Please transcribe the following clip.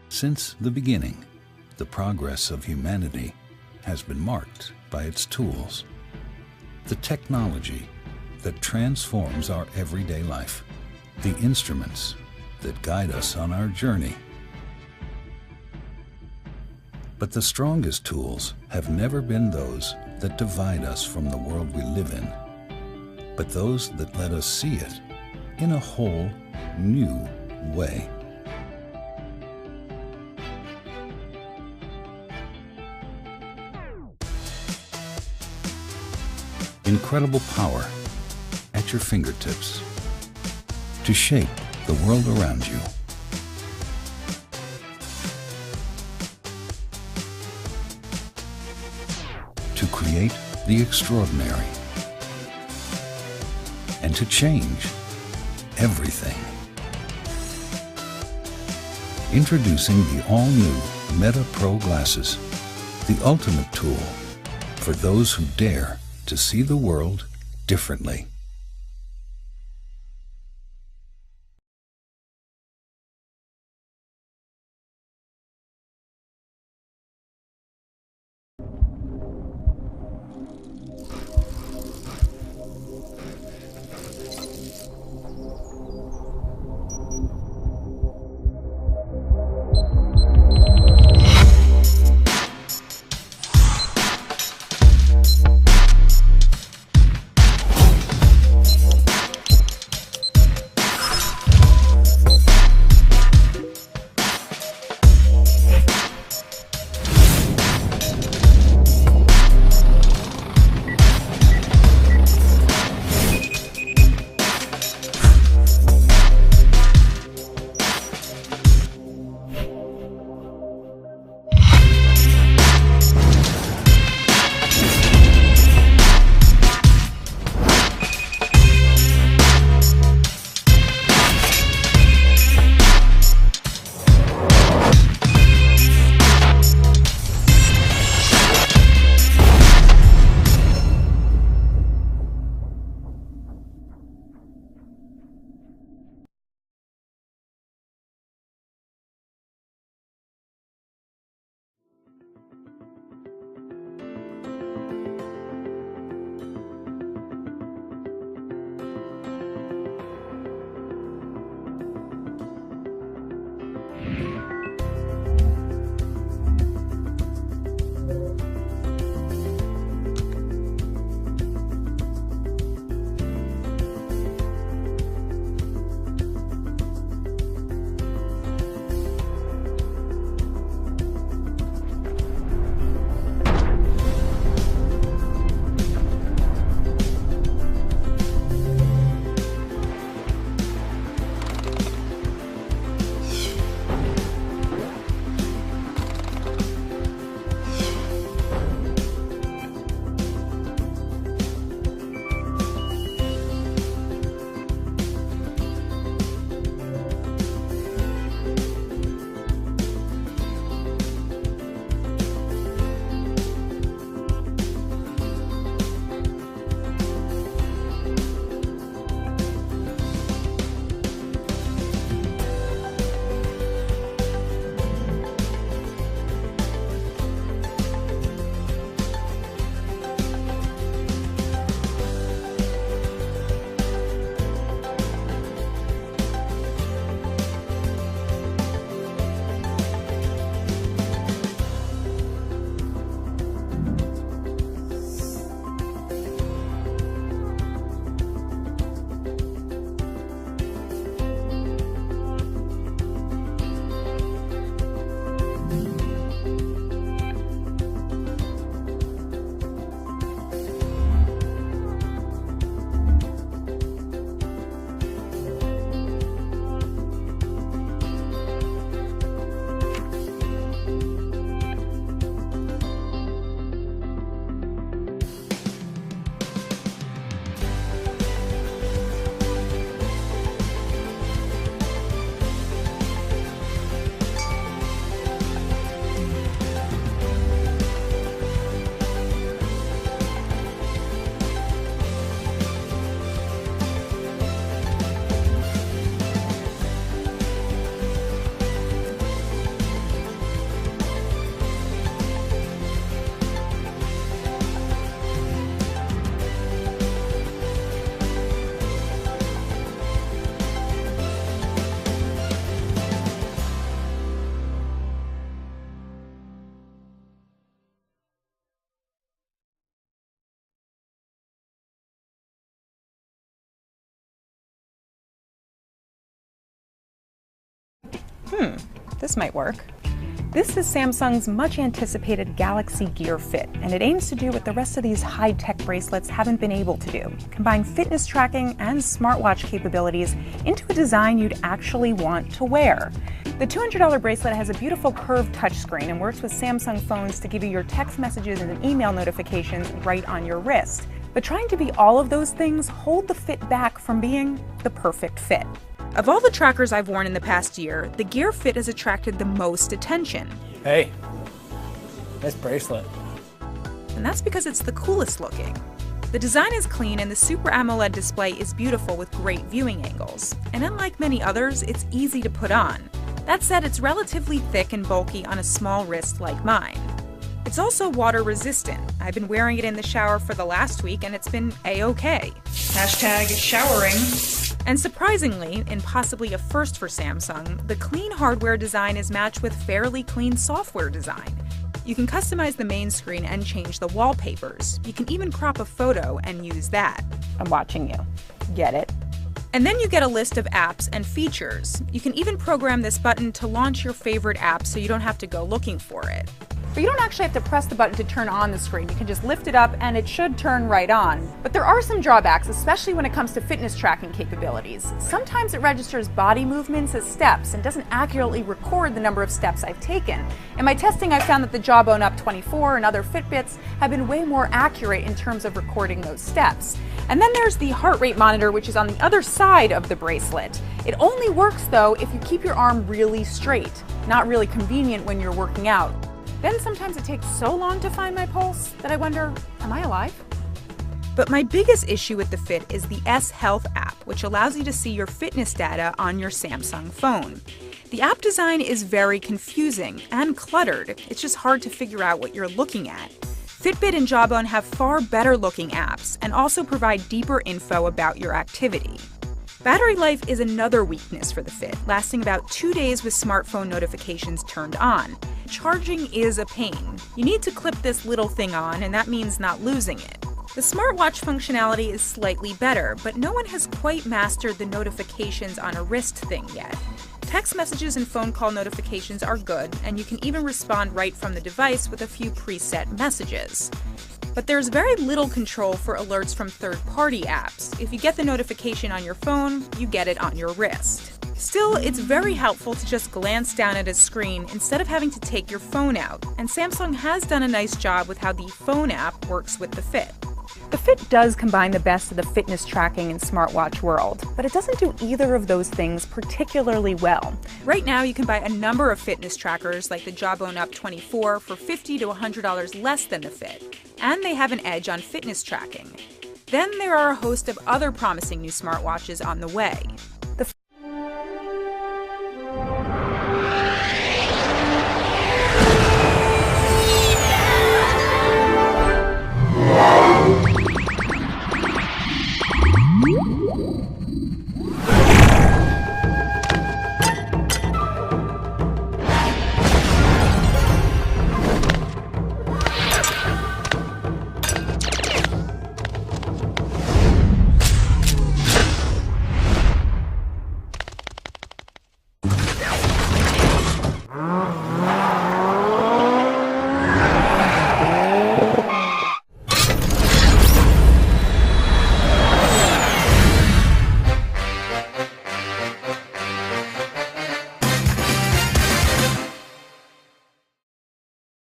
Since the beginning, the progress of humanity has been marked by its tools, the technology that transforms our everyday life, the instruments that guide us on our journey. But the strongest tools have never been those that divide us from the world we live in, but those that let us see it in a whole new way. Incredible power at your fingertips to shape the world around you. To create the extraordinary and to change everything. Introducing the all-new Meta Pro glasses, the ultimate tool for those who dare to see the world differently. This might work. This is Samsung's much anticipated Galaxy Gear Fit, and it aims to do what the rest of these high-tech bracelets haven't been able to do: combine fitness tracking and smartwatch capabilities into a design you'd actually want to wear. The $200 bracelet has a beautiful curved touchscreen and works with Samsung phones to give you your text messages and email notifications right on your wrist. But trying to be all of those things hold the Fit back from being the perfect fit. Of all the trackers I've worn in the past year, the Gear Fit has attracted the most attention. Hey, nice bracelet. And that's because it's the coolest looking. The design is clean and the Super AMOLED display is beautiful with great viewing angles. And unlike many others, it's easy to put on. That said, it's relatively thick and bulky on a small wrist like mine. It's also water resistant. I've been wearing it in the shower for the last week and it's been a-okay. #showering. And surprisingly, and possibly a first for Samsung, the clean hardware design is matched with fairly clean software design. You can customize the main screen and change the wallpapers. You can even crop a photo and use that. I'm watching you. Get it? And then you get a list of apps and features. You can even program this button to launch your favorite app so you don't have to go looking for it. But you don't actually have to press the button to turn on the screen. You can just lift it up and it should turn right on. But there are some drawbacks, especially when it comes to fitness tracking capabilities. Sometimes it registers body movements as steps and doesn't accurately record the number of steps I've taken. In my testing, I found that the Jawbone Up 24 and other Fitbits have been way more accurate in terms of recording those steps. And then there's the heart rate monitor, which is on the other side of the bracelet. It only works though if you keep your arm really straight. Not really convenient when you're working out. Then sometimes it takes so long to find my pulse that I wonder, am I alive? But my biggest issue with the Fit is the S Health app, which allows you to see your fitness data on your Samsung phone. The app design is very confusing and cluttered. It's just hard to figure out what you're looking at. Fitbit and Jawbone have far better looking apps and also provide deeper info about your activity. Battery life is another weakness for the Fit, lasting about 2 days with smartphone notifications turned on. Charging is a pain. You need to clip this little thing on, and that means not losing it. The smartwatch functionality is slightly better, but no one has quite mastered the notifications on a wrist thing yet. Text messages and phone call notifications are good, and you can even respond right from the device with a few preset messages. But there's very little control for alerts from third-party apps. If you get the notification on your phone, you get it on your wrist. Still, it's very helpful to just glance down at a screen instead of having to take your phone out, and Samsung has done a nice job with how the phone app works with the Fit. The Fit does combine the best of the fitness tracking and smartwatch world, but it doesn't do either of those things particularly well. Right now, you can buy a number of fitness trackers like the Jawbone Up 24 for $50 to $100 less than the Fit, and they have an edge on fitness tracking. Then there are a host of other promising new smartwatches on the way.